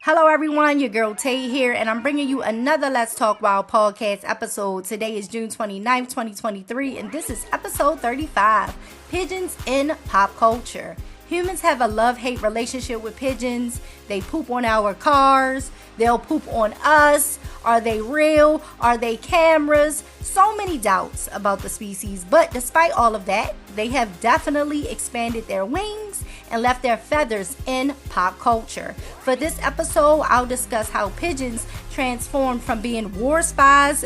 Hello everyone, your girl Tay here, and I'm bringing you another Let's Talk Wild podcast episode. Today is June 29th, 2023, and this is episode 35, Pigeons in Pop Culture. Humans have a love-hate relationship with pigeons. They poop on our cars. They'll poop on us. Are they real? Are they cameras? So many doubts about the species, but despite all of that, they have definitely expanded their wings and left their feathers in pop culture. For this episode, I'll discuss how pigeons transformed from being war spies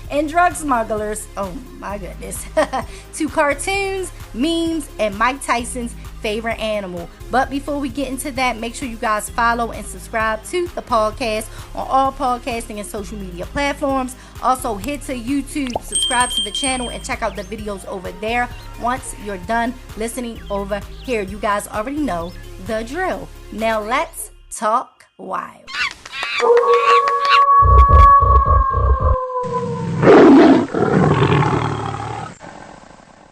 and drug smugglers, oh my goodness, to cartoons, memes, and Mike Tyson's favorite animal. But before we get into that, make sure you guys follow and subscribe to the podcast on all podcasting and social media platforms. Also, head to YouTube, subscribe to the channel, and check out the videos over there once you're done listening over here. You guys already know the drill. Now let's talk wild.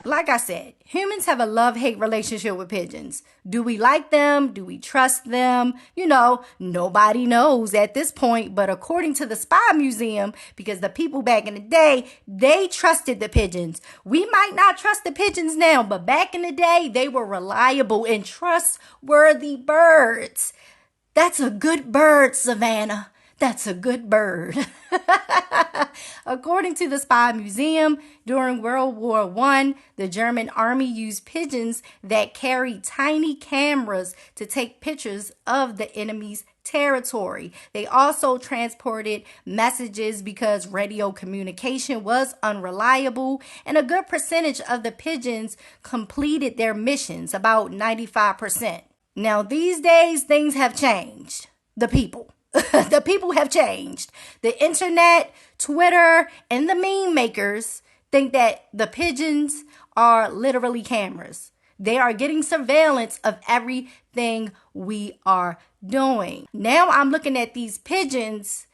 Like I said, humans have a love-hate relationship with pigeons. Do we like them? Do we trust them? You know, nobody knows at this point, but according to the Spy Museum, because the people back in the day, they trusted the pigeons. We might not trust the pigeons now, but back in the day, they were reliable and trustworthy birds. That's a good bird, Savannah. That's a good bird. According to the Spy Museum, during World War I, the German army used pigeons that carried tiny cameras to take pictures of the enemy's territory. They also transported messages because radio communication was unreliable, and a good percentage of the pigeons completed their missions, about 95%. Now, these days, things have changed. The people have changed. The internet, Twitter, and the meme makers think that the pigeons are literally cameras. They are getting surveillance of everything we are doing. Now I'm looking at these pigeons,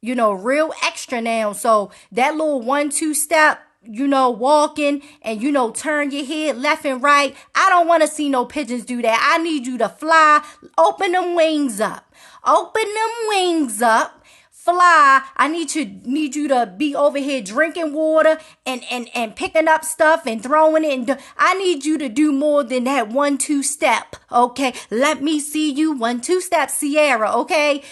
real extra now. So that little 1-2 step, walking and, turn your head left and right. I don't want to see no pigeons do that. I need you to fly. Open them wings up. Open them wings up. Fly. I need you to be over here drinking water and picking up stuff and throwing it. And I need you to do more than that 1-2 step. Okay. Let me see you 1-2 step, Sierra. Okay.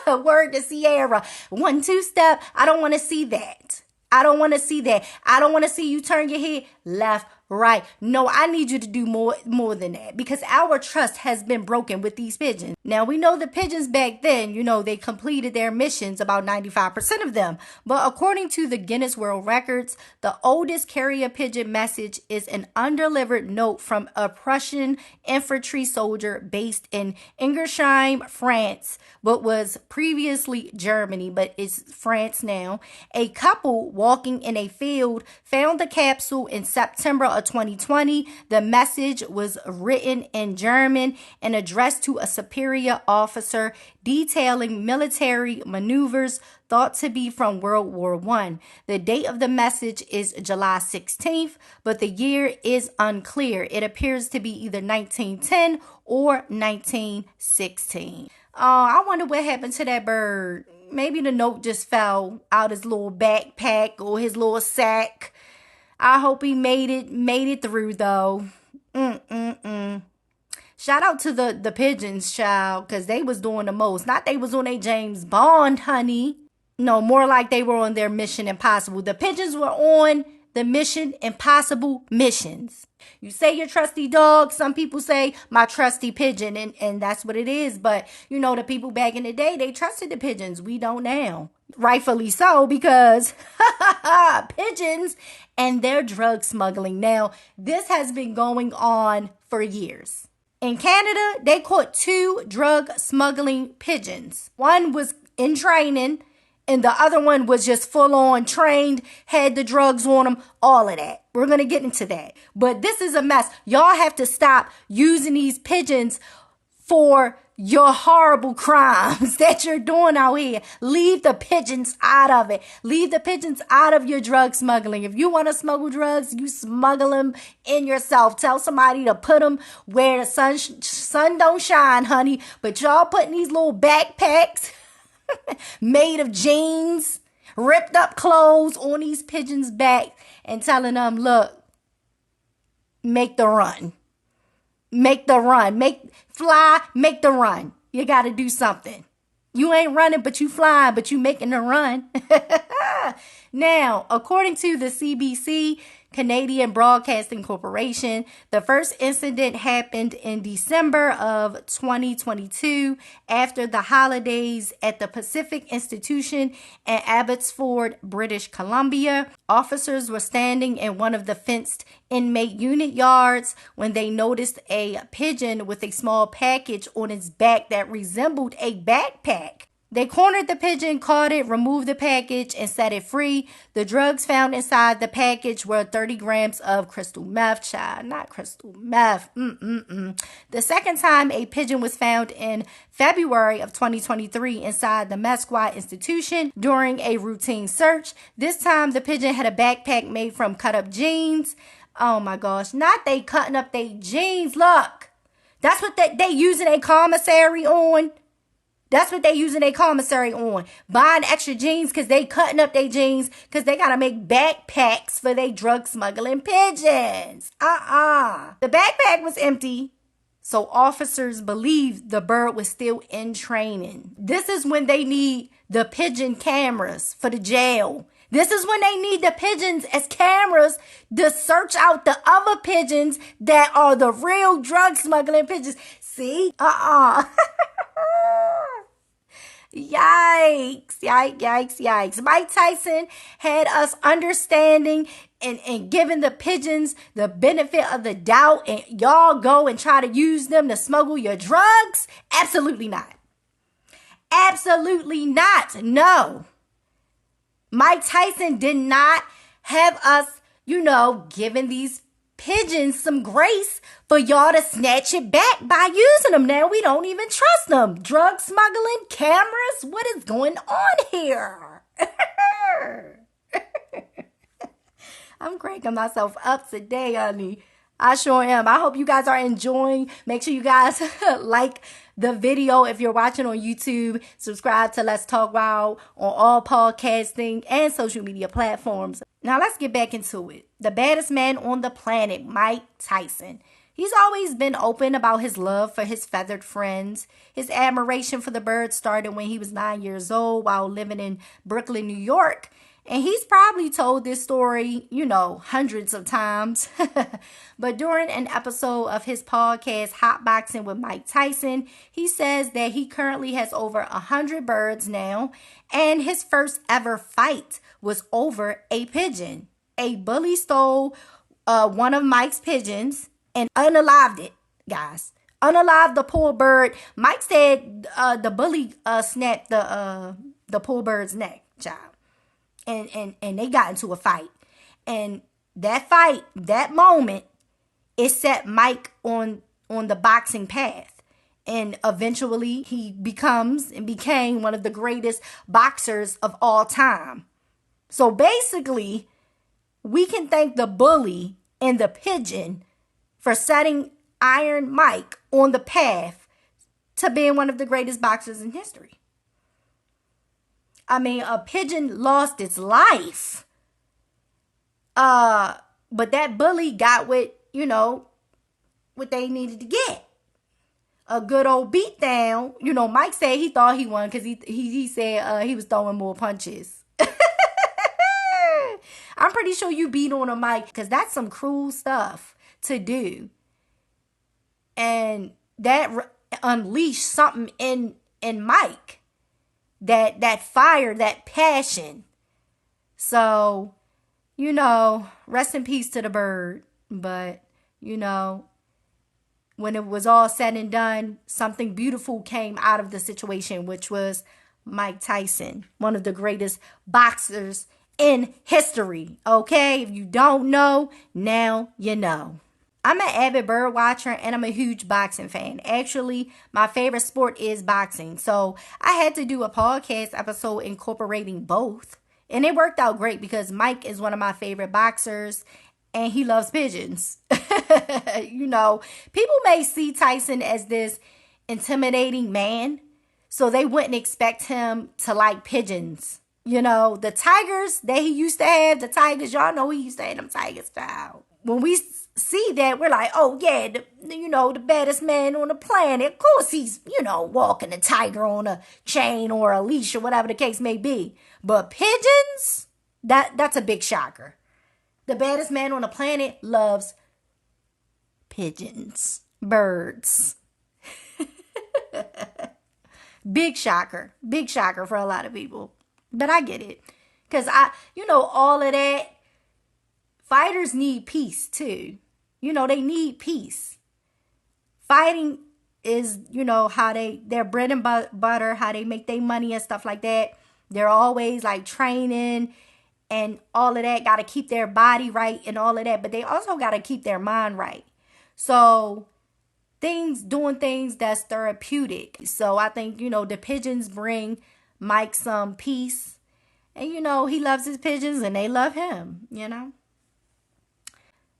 Word to Sierra. 1-2 step. I don't want to see that. I don't want to see that. I don't want to see you turn your head left, right. No, I need you to do more than that, because our trust has been broken with these pigeons. Now, we know the pigeons back then, they completed their missions, about 95% of them. But according to the Guinness World Records, the oldest carrier pigeon message is an undelivered note from a Prussian infantry soldier based in Ingersheim, France, but was previously Germany, but is France now. A couple walking in a field found the capsule in September of 2020. The message was written in German and addressed to a superior officer, detailing military maneuvers thought to be from World War I. The date of the message is July 16th, but the year is unclear. It appears to be either 1910 or 1916. I wonder what happened to that bird. Maybe the note just fell out his little backpack or his little sack. I hope he made it through, though. Shout out to the pigeons, child, because they was doing the most. Not they was on a James Bond, honey. No, more like they were on their Mission Impossible. The pigeons were on the Mission Impossible missions. You say your trusty dog. Some people say my trusty pigeon, and that's what it is. But, the people back in the day, they trusted the pigeons. We don't now. Rightfully so, because pigeons and their drug smuggling. Now, this has been going on for years. In Canada, they caught 2 drug smuggling pigeons. One was in training, and the other one was just full on trained, had the drugs on them, all of that. We're going to get into that. But this is a mess. Y'all have to stop using these pigeons for, your horrible crimes that you're doing out here. Leave the pigeons out of it. Leave the pigeons out of your drug smuggling. If you want to smuggle drugs, you smuggle them in yourself. Tell somebody to put them where the sun don't shine, honey. But y'all putting these little backpacks made of jeans, ripped up clothes on these pigeons' back and telling them, look, make the run. Make the run. Make the run. You got to do something. You ain't running, but you flying, but you making the run. Now, according to the CBC, Canadian Broadcasting Corporation, the first incident happened in December of 2022 after the holidays at the Pacific Institution in Abbotsford, British Columbia. Officers were standing in one of the fenced inmate unit yards when they noticed a pigeon with a small package on its back that resembled a backpack. They cornered the pigeon, caught it, removed the package, and set it free. The drugs found inside the package were 30 grams of crystal meth, child. Not crystal meth. The second time a pigeon was found in February of 2023 inside the Mesquite Institution during a routine search. This time, the pigeon had a backpack made from cut-up jeans. Oh my gosh, not they cutting up their jeans. Look, that's what they using a commissary on. That's what they using their commissary on. Buying extra jeans because they cutting up their jeans because they got to make backpacks for their drug smuggling pigeons. The backpack was empty, so officers believed the bird was still in training. This is when they need the pigeon cameras for the jail. This is when they need the pigeons as cameras to search out the other pigeons that are the real drug smuggling pigeons. See? Yikes. Mike Tyson had us understanding and giving the pigeons the benefit of the doubt, and y'all go and try to use them to smuggle your drugs? Absolutely not. Absolutely not. No. Mike Tyson did not have us, giving these pigeons some grace for y'all to snatch it back by using them. Now we don't even trust them. Drug smuggling, cameras, what is going on here? I'm cranking myself up today, honey. I sure am. I hope you guys are enjoying. Make sure you guys like the video if you're watching on YouTube. Subscribe to Let's Talk Wild on all podcasting and social media platforms. Now let's get back into it. The baddest man on the planet, Mike Tyson. He's always been open about his love for his feathered friends. His admiration for the bird started when he was 9 years old while living in Brooklyn, New York. And he's probably told this story, hundreds of times. But during an episode of his podcast, Hotboxing with Mike Tyson, he says that he currently has over 100 birds now. And his first ever fight was over a pigeon. A bully stole one of Mike's pigeons and unalived it, guys. Unalived the poor bird. Mike said the bully snapped the poor bird's neck, child. And they got into a fight. And that fight, that moment, it set Mike on the boxing path. And eventually he became one of the greatest boxers of all time. So basically, we can thank the bully and the pigeon for setting Iron Mike on the path to being one of the greatest boxers in history. I mean, a pigeon lost its life. But that bully got what they needed to get. A good old beatdown. Mike said he thought he won because he said he was throwing more punches. I'm pretty sure you beat on a Mike because that's some cruel stuff to do. And that unleashed something in Mike. That fire, that passion. So, rest in peace to the bird. But, when it was all said and done, something beautiful came out of the situation, which was Mike Tyson, one of the greatest boxers in history. Okay? If you don't know, now you know. I'm an avid bird watcher and I'm a huge boxing fan. Actually, my favorite sport is boxing. So I had to do a podcast episode incorporating both. And it worked out great because Mike is one of my favorite boxers and he loves pigeons. You know, people may see Tyson as this intimidating man, so they wouldn't expect him to like pigeons. You know, the tigers that he used to have, the tigers, y'all know he used to have them tigers, child. When we see that, we're like, oh yeah, the baddest man on the planet. Of course he's, walking a tiger on a chain or a leash or whatever the case may be. But pigeons, that's a big shocker. The baddest man on the planet loves pigeons, birds. Big shocker for a lot of people. But I get it. Because all of that, fighters need peace too. They need peace. Fighting is, how their bread and butter, how they make their money and stuff like that. They're always like training and all of that. Got to keep their body right and all of that. But they also got to keep their mind right. So doing things that's therapeutic. So I think, the pigeons bring Mike some peace. And, he loves his pigeons and they love him,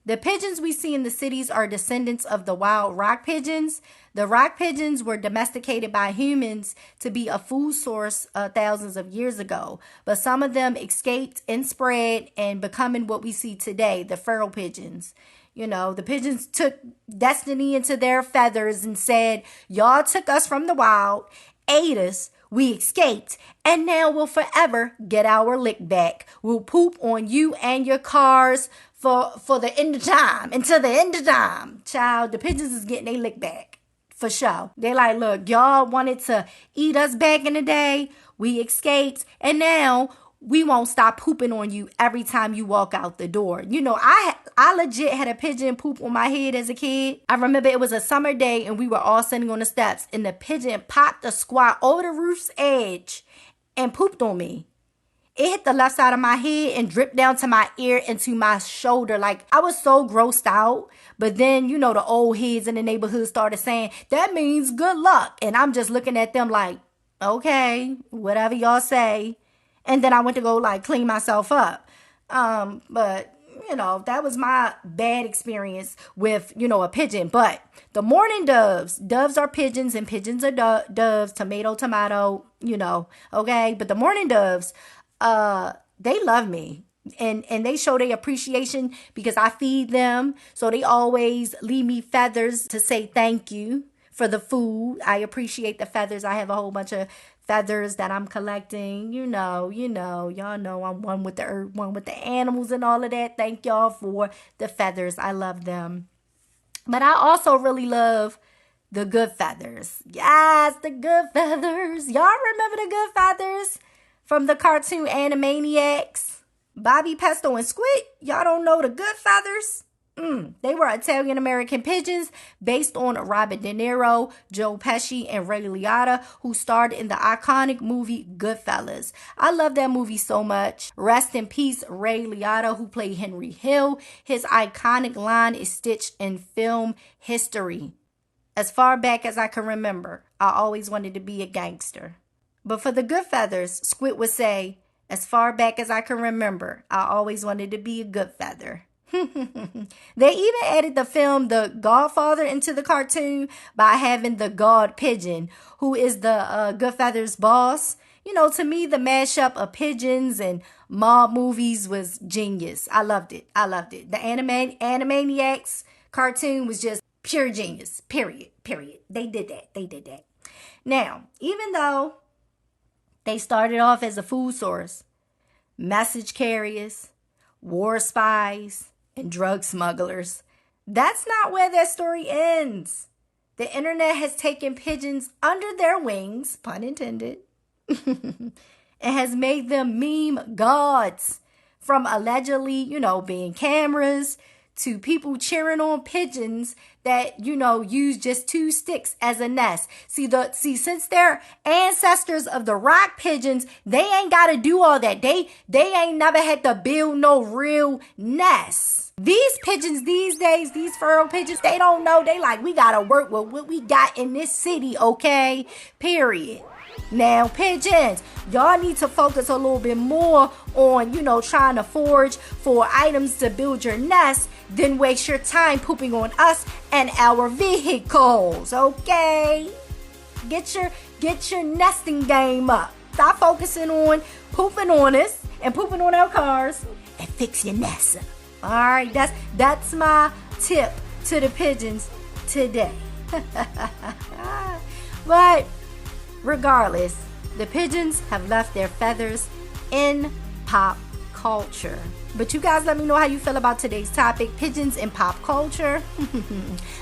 The pigeons we see in the cities are descendants of the wild rock pigeons. The rock pigeons were domesticated by humans to be a food source thousands of years ago. But some of them escaped and spread and becoming what we see today, the feral pigeons. The pigeons took destiny into their feathers and said, y'all took us from the wild, ate us, we escaped, and now we'll forever get our lick back. We'll poop on you and your cars for the end of time, until the end of time. Child, the pigeons is getting their lick back, for sure. They like, look, y'all wanted to eat us back in the day, we escaped, and now we won't stop pooping on you every time you walk out the door. I legit had a pigeon poop on my head as a kid. I remember it was a summer day and we were all sitting on the steps and the pigeon popped a squat over the roof's edge and pooped on me. It hit the left side of my head and dripped down to my ear and to my shoulder. Like, I was so grossed out. But then, the old heads in the neighborhood started saying, that means good luck. And I'm just looking at them like, okay, whatever y'all say. And then I went to go clean myself up. But, that was my bad experience with, a pigeon. But the mourning doves are pigeons and pigeons are doves, tomato, okay. But the mourning doves, they love me. And they show their appreciation because I feed them. So they always leave me feathers to say thank you for the food. I appreciate the feathers. I have a whole bunch of feathers that I'm collecting. Y'all know I'm one with the earth, one with the animals and all of that. Thank y'all for the feathers. I love them. But I also really love the good feathers. Yes, the good feathers. Y'all remember the good feathers from the cartoon Animaniacs? Bobby, Pesto, and Squid. Y'all don't know the good feathers? They were Italian-American pigeons based on Robert De Niro, Joe Pesci, and Ray Liotta, who starred in the iconic movie Goodfellas. I love that movie so much. Rest in peace, Ray Liotta, who played Henry Hill. His iconic line is stitched in film history. As far back as I can remember, I always wanted to be a gangster. But for the good feathers, Squid would say, as far back as I can remember, I always wanted to be a good feather. They even added the film The Godfather into the cartoon by having the God Pigeon, who is the Goodfeathers boss. To me, the mashup of pigeons and mob movies was genius. I loved it. The Animaniacs cartoon was just pure genius. Period. They did that. Now, even though they started off as a food source, message carriers, war spies, and drug smugglers, that's not where their story ends. The internet has taken pigeons under their wings, pun intended, and has made them meme gods. From allegedly, being cameras to people cheering on pigeons that, use just 2 sticks as a nest. See, since they're ancestors of the rock pigeons, they ain't got to do all that. They ain't never had to build no real nests. These pigeons these days, these feral pigeons, they don't know. They like, we got to work with what we got in this city, okay? Period. Now, pigeons, y'all need to focus a little bit more on, trying to forage for items to build your nest than waste your time pooping on us and our vehicles, okay? Get your nesting game up. Stop focusing on pooping on us and pooping on our cars and fix your nest up. All right, that's my tip to the pigeons today. But regardless, the pigeons have left their feathers in pop culture. But you guys let me know how you feel about today's topic, pigeons in pop culture.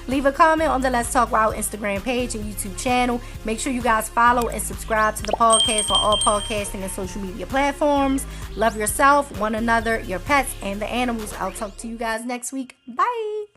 Leave a comment on the Let's Talk Wild Instagram page and YouTube channel. Make sure you guys follow and subscribe to the podcast on all podcasting and social media platforms. Love yourself, one another, your pets, and the animals. I'll talk to you guys next week. Bye.